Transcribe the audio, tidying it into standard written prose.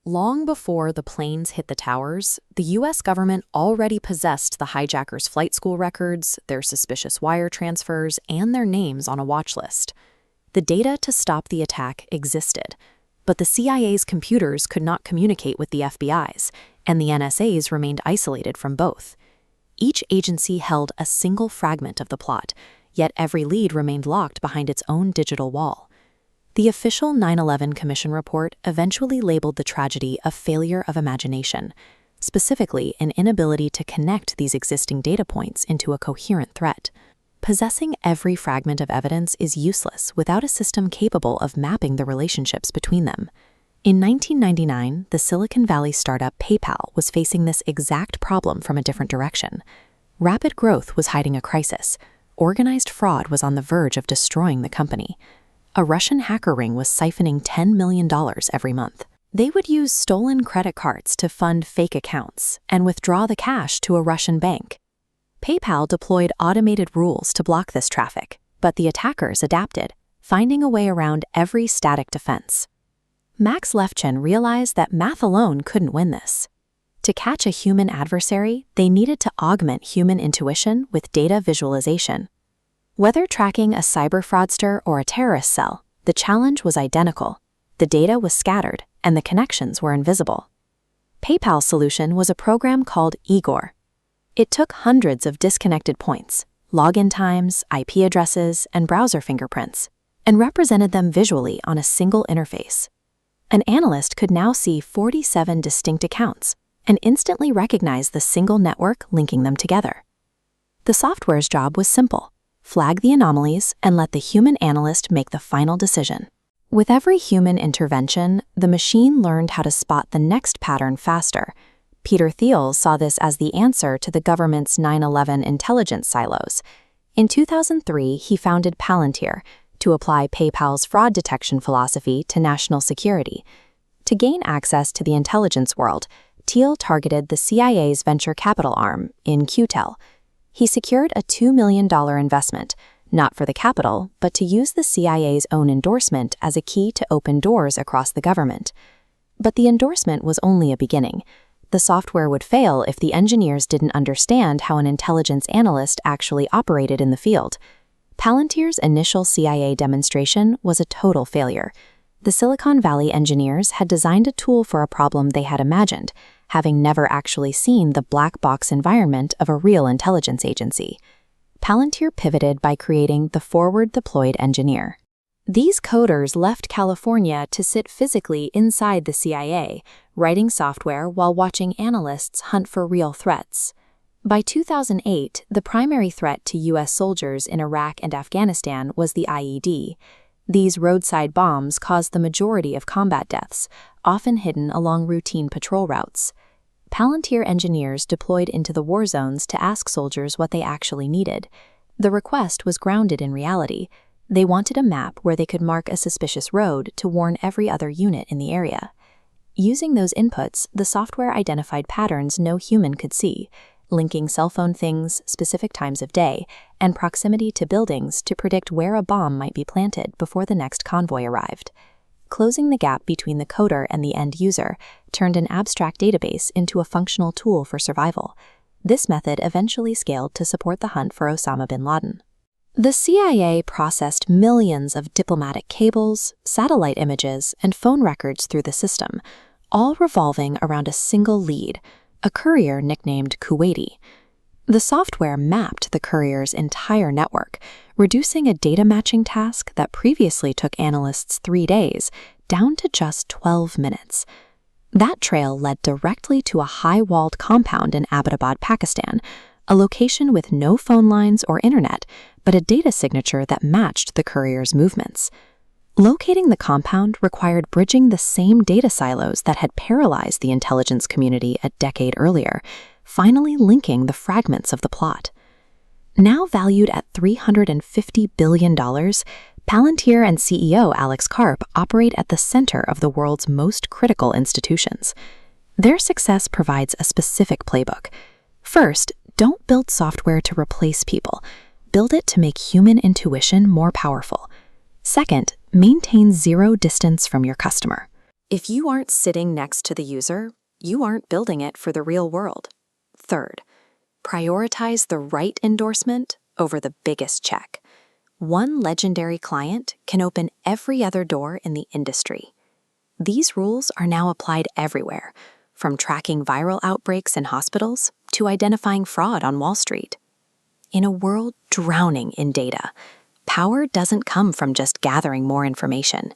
Long before the planes hit the towers, the U.S. government already possessed the hijackers' flight school records, their suspicious wire transfers, and their names on a watch list. The data to stop the attack existed, but the CIA's computers could not communicate with the FBI's, and the NSA's remained isolated from both. Each agency held a single fragment of the plot, yet every lead remained locked behind its own digital wall. The official 9/11 Commission report eventually labeled the tragedy a failure of imagination, specifically an inability to connect these existing data points into a coherent threat. Possessing every fragment of evidence is useless without a system capable of mapping the relationships between them. In 1999, the Silicon Valley startup PayPal was facing this exact problem from a different direction. Rapid growth was hiding a crisis. Organized fraud was on the verge of destroying the company. A Russian hacker ring was siphoning $10 million every month. They would use stolen credit cards to fund fake accounts and withdraw the cash to a Russian bank. PayPal deployed automated rules to block this traffic, but the attackers adapted, finding a way around every static defense. Max Levchin realized that math alone couldn't win this. To catch a human adversary, they needed to augment human intuition with data visualization. Whether tracking a cyber fraudster or a terrorist cell, the challenge was identical. The data was scattered, and the connections were invisible. PayPal's solution was a program called Igor. It took hundreds of disconnected points, login times, IP addresses, and browser fingerprints, and represented them visually on a single interface. An analyst could now see 47 distinct accounts and instantly recognize the single network linking them together. The software's job was simple: flag the anomalies and let the human analyst make the final decision. With every human intervention, the machine learned how to spot the next pattern faster. Peter Thiel saw this as the answer to the government's 9/11 intelligence silos. In 2003, he founded Palantir to apply PayPal's fraud detection philosophy to national security. To gain access to the intelligence world, Thiel targeted the CIA's venture capital arm in QTEL. He secured a $2 million investment, not for the capital, but to use the CIA's own endorsement as a key to open doors across the government. But the endorsement was only a beginning. The software would fail if the engineers didn't understand how an intelligence analyst actually operated in the field. Palantir's initial CIA demonstration was a total failure. The Silicon Valley engineers had designed a tool for a problem they had imagined, having never actually seen the black box environment of a real intelligence agency. Palantir pivoted by creating the Forward Deployed Engineer. These coders left California to sit physically inside the CIA, writing software while watching analysts hunt for real threats. By 2008, the primary threat to U.S. soldiers in Iraq and Afghanistan was the IED. These roadside bombs caused the majority of combat deaths, often hidden along routine patrol routes. Palantir engineers deployed into the war zones to ask soldiers what they actually needed. The request was grounded in reality. They wanted a map where they could mark a suspicious road to warn every other unit in the area. Using those inputs, the software identified patterns no human could see, linking cell phone things, specific times of day, and proximity to buildings to predict where a bomb might be planted before the next convoy arrived. Closing the gap between the coder and the end user turned an abstract database into a functional tool for survival. This method eventually scaled to support the hunt for Osama bin Laden. The CIA processed millions of diplomatic cables, satellite images, and phone records through the system, all revolving around a single lead, a courier nicknamed Kuwaiti. The software mapped the courier's entire network, reducing a data matching task that previously took analysts 3 days down to just 12 minutes. That trail led directly to a high-walled compound in Abbottabad, Pakistan, a location with no phone lines or internet, but a data signature that matched the courier's movements. Locating the compound required bridging the same data silos that had paralyzed the intelligence community a decade earlier, finally linking the fragments of the plot. Now valued at $350 billion, Palantir and CEO Alex Karp operate at the center of the world's most critical institutions. Their success provides a specific playbook. First, don't build software to replace people. Build it to make human intuition more powerful. Second, maintain zero distance from your customer. If you aren't sitting next to the user, you aren't building it for the real world. Third, prioritize the right endorsement over the biggest check. One legendary client can open every other door in the industry. These rules are now applied everywhere, from tracking viral outbreaks in hospitals to identifying fraud on Wall Street. In a world drowning in data, power doesn't come from just gathering more information.